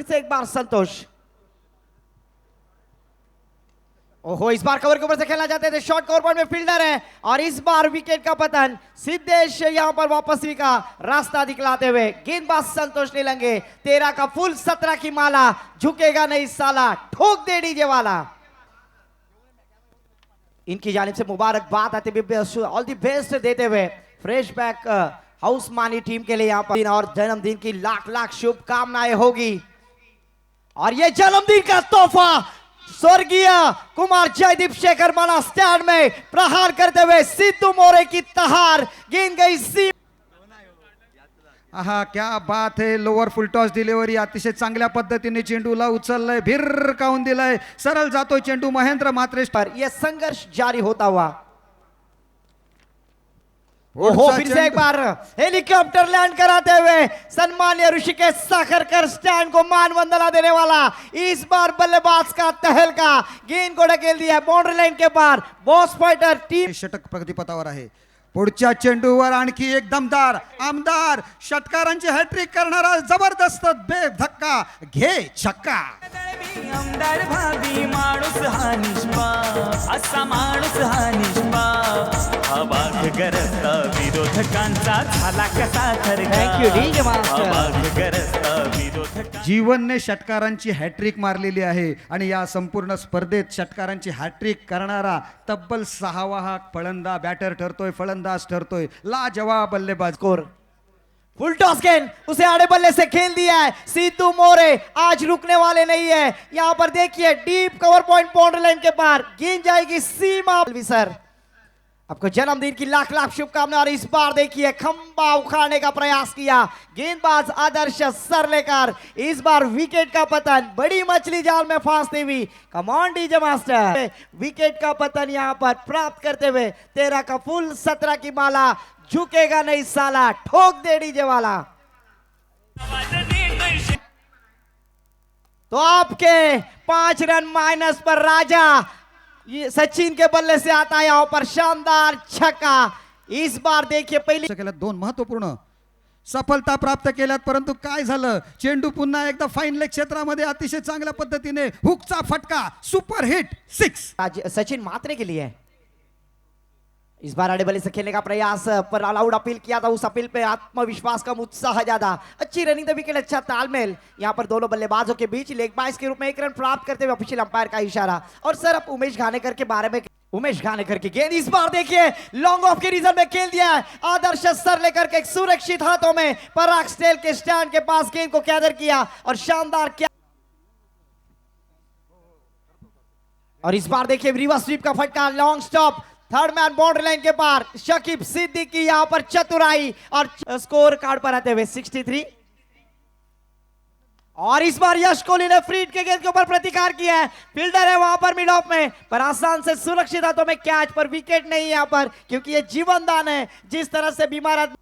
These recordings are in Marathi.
से एक बार संतोष। ओहो, इस बार कवर के ऊपर से खेलना चाहते थे, शॉर्ट कवर पॉइंट में फील्डर है और इस बार विकेट का पतन। सिद्धेश यहां पर वापसी का रास्ता दिखलाते हुए गेंदबाज संतोष नीलंगे। 13 का फुल 17 की माला, झुकेगा नहीं साला, ठोक दे डीजे वाला। इनकी जानिब से मुबारकबाद आते हुए ऑल द बेस्ट देते हुए फ्रेश बैक हाउस मानी टीम के लिए यहां पर और जन्मदिन की लाख लाख शुभकामनाएं होगी। और ये जन्मदिन का तोहफा स्वर्गीय कुमार जयदीप शेखर माना स्टैंड में प्रहार करते हुए सिद्धू मोरे की तहार, गेंद गई सी। आहा, क्या बात है। लोअर फुल टॉस डिलिव्हरी अतिशय चांगल्या पद्धतीने चेंडूला उचललंय, भिरकावून दिलाय, सरळ जातोय चेंडू महेंद्र मात्रे पर यह संघर्ष जारी होता हुआ। ओहो, फिर से एक बार हेलीकॉप्टर लैंड कराते हुए सम्मान्य ऋषिकेश साखरकर स्टैंड को मानवंदना देने वाला इस बार बल्लेबाज का तहलका, गेंद को ढकेल दिया बाउंड्री लाइन के पार। बॉस फाइटर टीम षटक प्रगतीपथावर आहे। पुढच्या चेंडूवर आणखी एक दमदार आमदार षटकारांची हॅट्रिक करणारा जबरदस्त धक्का, घे छक्का। आमदार भावी माणूस हा निष्पाप, असा माणूस हा निष्पाप, अवाक गरज विरोधकांचा झाला कसा Thank you, DJ Master. अवाक गरज विरोधकांचा। जीवनने षटकारांची हॅट्रिक मारलेली आहे आणि या संपूर्ण स्पर्धेत षटकारांची हॅट्रिक करणारा तब्बल 6वा हा फलंदाज बॅटर ठरतोय, फलंदाज ठरतोय, लाजवाब बल्लेबाज। स्कोर फुल टॉस गेंद उसे आड़े बल्ले से खेल दिया है। सिद्धू मोरे आज रुकने वाले नहीं है। यहां पर देखिए deep cover point boundary line के पार, गेंद जाएगी सीमा। सर आपको जन्मदिन की लाख लाख शुभकामनाएं। और इस बार देखिए खंबा उखाड़ने का प्रयास किया गेंदबाज आदर्श सर लेकर, इस बार विकेट का पतन, बड़ी मछली जाल में फांसती हुई। Come on DJ master, wicket का पतन यहां पर प्राप्त करते हुए 13 का फुल 17 की माला, झुकेगा नहीं साला, ठोक दे डीजे वाला। तो आपके 5 रन माइनस पर राजा ये सचिन के बल्ले से आता है यहां पर शानदार छक्का। इस बार देखिए पहली केल्यात 2 महत्वपूर्ण सफलता प्राप्त केल्यात, परंतु काय झालं, चेंडू पुन्हा एकदा फाईन लेग क्षेत्रामध्ये अतिशय चांगल्या पद्धतीने हुकचा फटका, सुपर हिट 6। आज सचिन मात्रे के लिए इस बार आड़े बल्ले से खेलने का प्रयास पर ऑल आउट अपील किया था। उस अपील पे आत्मविश्वास कम, उत्साह ज्यादा, अच्छी रनिंग द विकेट, अच्छा तालमेल यहां पर दोनों बल्लेबाजों के बीच। लेग बाइस के रूप में 1 रन प्राप्त करते हुए ऑफिशियल अंपायर का इशारा। और सर अब उमेश घानेकर के बारे में, उमेश घानेकर की गेंद इस बार देखिए लॉन्ग ऑफ के रीजन में खेल दिया है आदर्श सर लेकर के सुरक्षित हाथों में पराग स्टेल के स्टैंड के पास गेंद को कैदर किया और शानदार क्या। और इस बार देखिए रिवर्स स्वीप का फटका, long stop, third man boundary line के पार, शकीब सिद्दीकी यहां पर चतुराई और स्कोर कार्ड पर आते हुए 63। और इस बार यश कोहली ने फ्रीड के गेंद के ऊपर प्रतिकार किया है, फील्डर है वहां पर मिड ऑफ में, पर आसान से सुरक्षित हाथों में कैच, पर विकेट नहीं यहां पर क्योंकि ये जीवन दान है। जिस तरह से बीमार आदमी,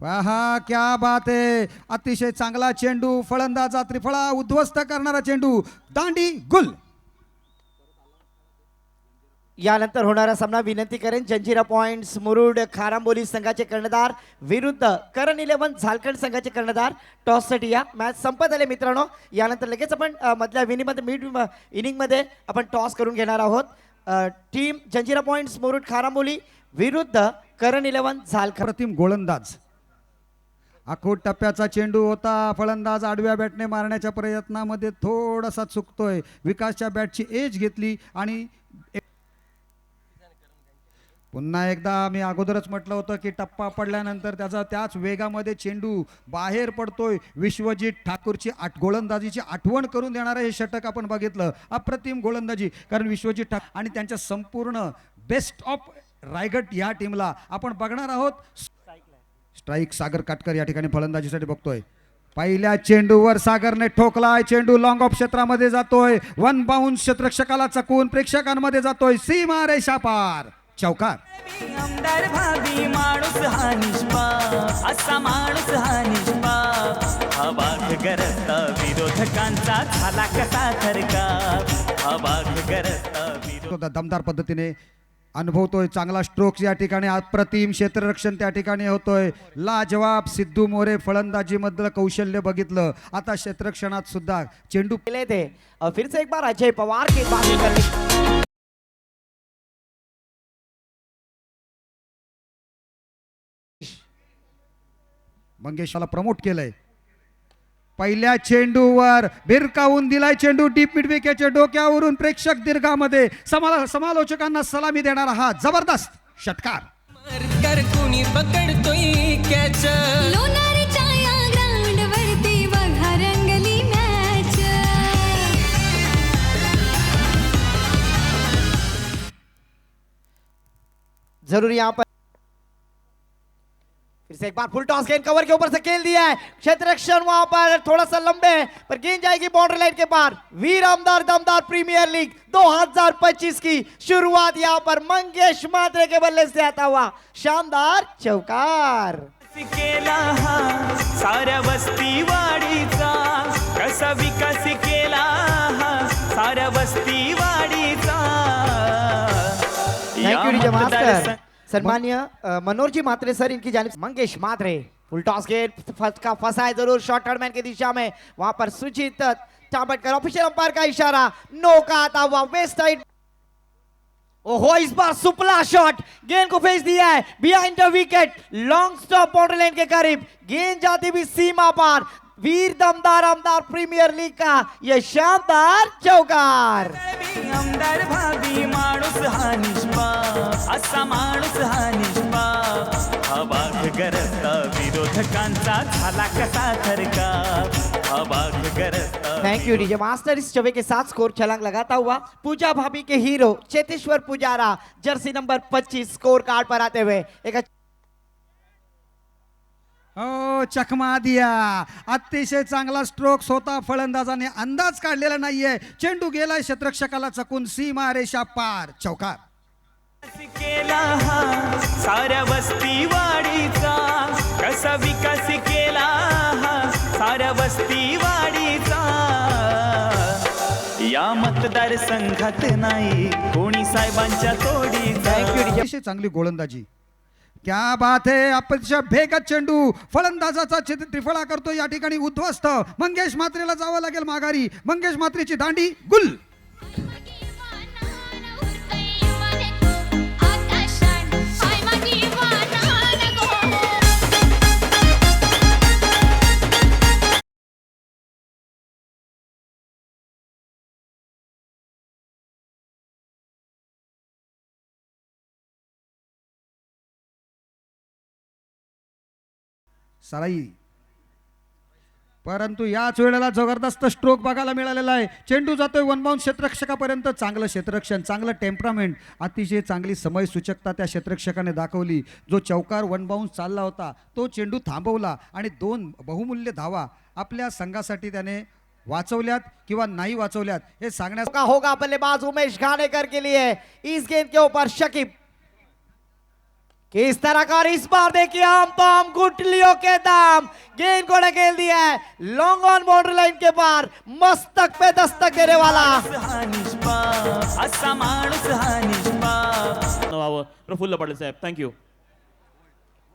पहा क्या बात आहे, अतिशय चांगला चेंडू, फलंदाजा त्रिफळा उद्ध्वस्त करणारा चेंडू, दांडी गुल। यानंतर होणारा सामना विनंती करेन जंजिरा पॉइंट्स मुरुड खारांबोली संघाचे कर्णधार विरुद्ध करण 11 झारखंड संघाचे कर्णधार टॉस साठी या। मॅच संपत आले मित्रांनो, यानंतर लगेच आपण मधल्या विनिंगमध्ये मिड इनिंग मध्ये आपण टॉस करून घेणार आहोत। टीम जंजिरा पॉइंट्स मुरुड खारांबोली विरुद्ध करण 11 झारखंड। प्रतिम गोलंदाज, आखोट टप्प्याचा चेंडू होता, फलंदाज आडव्या बॅटने मारण्याच्या प्रयत्नामध्ये थोडासा चुकतोय, विकासच्या बॅटची एज घेतली आणि पुन्हा एकदा मी अगोदरच म्हटलं होतं की टप्पा पडल्यानंतर त्याचा त्याच वेगामध्ये चेंडू बाहेर पडतोय। विश्वजित ठाकूरची गोलंदाजीची आठवण करून देणारं हे षटक आपण बघितलं, अप्रतिम गोलंदाजी, कारण विश्वजित ठाकूर आणि त्यांच्या संपूर्ण बेस्ट ऑफ रायगड या टीमला आपण बघणार आहोत। स्ट्राईक सागर काटकर या ठिकाणी फलंदाजीसाठी बघतोय, पहिल्या चेंडूवर सागरने ठोकलाय, चेंडू लॉंग ऑफ क्षेत्रामध्ये जातोय, 1 बाउंस क्षेत्ररक्षकाला चकवून प्रेक्षकांमध्ये जातोय, सीमा रेषा पार, चौकार। आमदार भावी माणूस हा निष्पाप, असा माणूस हा निष्पाप, अवाक गरज विरोधकांचा झाला कसा थरकाप, अवाक गरज विरोध। दमदार पद्धतीने अनुभवतोय चांगला स्ट्रोक या ठिकाणी अप्रतिम क्षेत्ररक्षण त्या ठिकाणी होतोय लाजवाब सिद्धू मोरे फलंदाजी मधलं कौशल्य बघितलं आता क्षेत्ररक्षणात सुद्धा चेंडू खेले थे और फिर से एक बार अजय पवार की बात करने मंगेशाला प्रमोट केलंय पहिल्या चेंडूवर भिरकावून दिलाय चेंडू डीप मिड विकेटच्या डोक्यावरून प्रेक्षक दीर्घामध्ये समालोचकांना सलामी देणारा हा जबरदस्त षटकार कर कुणी पकडतोय कॅच लोणारच्या या ग्राउंड वरती बघा रंगली मॅच जरूर यहाँ पर फिर से एक बार फुल टॉस गेंद कवर के ऊपर से खेल दिया है क्षेत्ररक्षण वहां पर थोड़ा सा लंबे है पर गेंद जाएगी बाउंड्री लाइन के पार वीर आमदार दमदार प्रीमियर लीग 2025 की शुरुआत यहां पर मंगेश मात्रे के बल्ले से आता हुआ शानदार चौकार केला हा साऱ्या वस्ती वाडीचा कसा विकास केला हा साऱ्या वस्ती वाडीचा थैंक यू डीजे मास्टर मतदारसंघ- सम्मान्य मनोज जी मात्रे सर इनकी जानिब मंगेश मात्रे फुल टॉस गेंद का फंसा है जरूर शॉर्ट टर्नमैन की दिशा में वहां पर सुजीत टापटकर ऑफिशियल अंपायर का इशारा नो का आता हुआ वेस्ट साइड ओहो इस बार सुपला शॉट गेंद को फेंक दिया है behind the wicket long stop boundary line के करीब गेंद जाती भी सीमा पार वीर दमदार आमदार प्रीमियर लीग का यह शानदार चौकार आमदार भाभी माणूस हा निष्पाप असा माणूस हा निष्पाप हा वाघ गरजता विरोधकांचा झाला कसा थरकाप हा वाघ गरजता थैंक यू डीजे मास्टर इस चौबे के साथ स्कोर छलांग लगाता हुआ पूजा भाभी के hero Cheteshwar Pujara jersey number 25 score card पर आते हुए एक हो चकमा दिया अतिशय चांगला स्ट्रोक स्वतः फलंदाजाने अंदाज काढलेला नाहीये चेंडू गेलाय क्षेत्ररक्षकाला चकून सीमा रेषा पार चौकार केला हा साऱ्या वस्ती वाडीचा कसा विकास केला हा साऱ्या वस्ती वाडीचा या मतदारसंघात नाही कोणी साहेबांच्या तोडीचा थैंक यू डीजे अतिशय चांगली गोलंदाजी क्या बात है अपेक्षा भेगत चेंडू फलंदाजाचा त्रिफळा करतो या ठिकाणी उद्ध्वस्त मंगेश मात्रेला जावं लागेल माघारी मंगेश मात्रेची दांडी गुल सराई परंतु याच वेळेला जबरदस्त स्ट्रोक बघायला मिळालेला आहे चेंडू जातोय वन बाउंड क्षेत्ररक्षकापर्यंत चांगलं क्षेत्ररक्षण चांगलं टेम्परामेंट अतिशय चांगली समय सूचकता त्या क्षेत्ररक्षकाने दाखवली जो चौकार वन बाउंड चालला होता तो चेंडू थांबवला आणि 2 बहुमूल्य धावा आपल्या संघासाठी त्याने वाचवल्यात किंवा नाही वाचवल्यात हे सांगण्यास का होगा बल्लेबाज उमेश घानेकर के लिए इस गेंद के ऊपर शकीब किस तरह का और इस बार देखिए आम पाम गुटलियों के दाम गेंद को ढकेल दिया है लॉन्ग ऑन बाउंड्री लाइन के पार मस्तक पे दस्तक देने वाला हा निष्पाप असा माणूस हा निष्पाप व्हावं प्रफुल्ल पाटील साहेब थँक्यू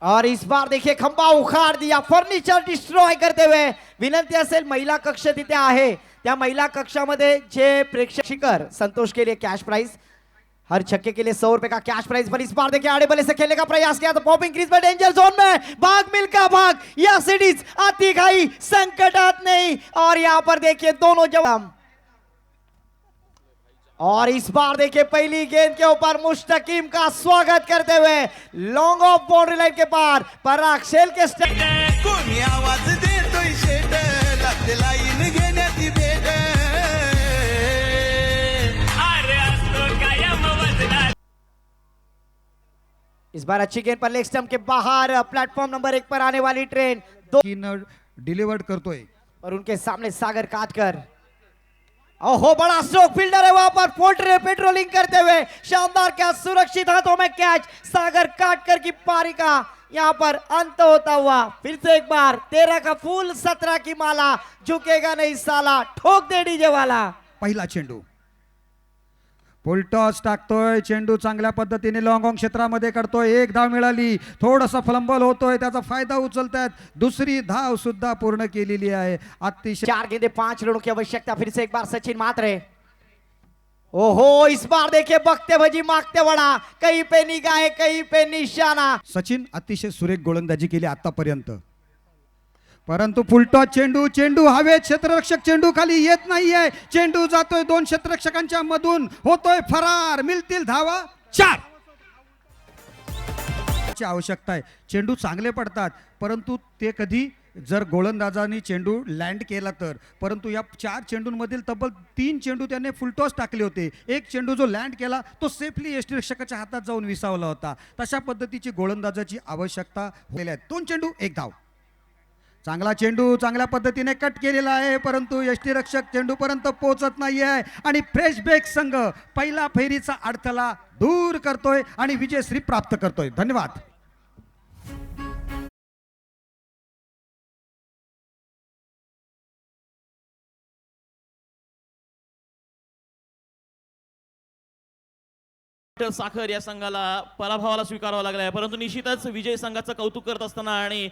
और इस बार देखिए खंबा उखाड़ दिया फर्निचर डिस्ट्रॉय करते हुए विनंती असेल महिला कक्ष तिथे आहे त्या महिला कक्षामध्ये जे प्रेक्षक शिखर संतोष के लिए कैश प्राइज हर छक्के के लिए 100 रुपए का कैश प्राइज पर इस बार देखिए आड़े बल्ले से खेलने का प्रयास किया तो पॉपिंग क्रीज में डेंजर जोन में भाग मिल्का भाग या सिटीज आती खाई संकटात नहीं और यहां पर देखिए दोनों जवाब और इस बार देखिए पहली गेंद के ऊपर मुश्तकीम का स्वागत करते हुए लॉन्ग ऑफ बाउंड्री लाइन के पार पराग शेल के स्टेप कोणी आवाज देतोय शेट लागते लाईन घेण्याची भेट अरे असतो कायम वजना इस बार अच्छी गेंद पर लेग स्टंप के बाहर प्लेटफॉर्म नंबर 1 पर आने वाली ट्रेन दो डिलिवर्ड करतोय और उनके सामने सागर काटकर ओहो बड़ा स्ट्रोक फील्डर है वहां पर पोल्ट्री पेट्रोलिंग करते हुए शानदार कैच सुरक्षित हाथों में कैच सागर काटकर की पारी का यहां पर अंत होता हुआ फिर से एक बार 13 का फूल 17 की माला झुकेगा नहीं साला ठोक दे डीजे वाला पहिला चेंडू फुलटॉस टाकतोय, चेंडू चांगल्या पद्धतीने लॉंग ऑन क्षेत्रामध्ये काढतोय, एक धाव मिळाली, थोडासा फ्लंबल होतोय, त्याचा फायदा उचलतायत, दुसरी धाव सुद्धा पूर्ण केलेली आहे. अतिशय 4 गेंदे 5 रनों की आवश्यकता, फिर से एक बार सचिन मात्रे. ओहो, इस बार देखिए बकते भजी मागते वडा, कहीं पे निगाह है कहीं पे निशाना. सचिन अतिशय सुरेख गोलंदाजी केली आतापर्यंत, परंतु फुलटॉस चेंडू, चेंडू हवेत, क्षेत्ररक्षक चेंडू खाली येत नाहीये, चेंडू जातोय 2 क्षेत्ररक्षकांच्या मधून, होतोय फरार, मिळतील धावा 4 ची आवश्यकता आहे. चेंडू चांगले पडतात, परंतु ते कधी जर गोलंदाजांनी चेंडू लँड केला तर, परंतु या 4 चेंडूंमधील तब्बल 3 चेंडू त्याने फुलटॉस टाकले होते. एक चेंडू जो लँड केला तो सेफली यष्टिरक्षकाच्या हातात जाऊन विसावला होता. तशा पद्धतीची गोलंदाजाची आवश्यकता आहे. 2 चेंडू 1 धाव. चांगला चेंडू चांगल्या पद्धतीने कट केलेला आहे, परंतु यष्टिरक्षक चेंडू पर्यंत पोहोचत नाहीये आणि फ्रेश बेक संघ पहिला फेरीचा अडथळा दूर करतोय आणि विजयश्री प्राप्त करतोय. धन्यवाद. साखर या संघाला पराभवाला स्वीकारावा लागला आहे, परंतु निश्चितच विजय संघाचं कौतुक करत असताना आणि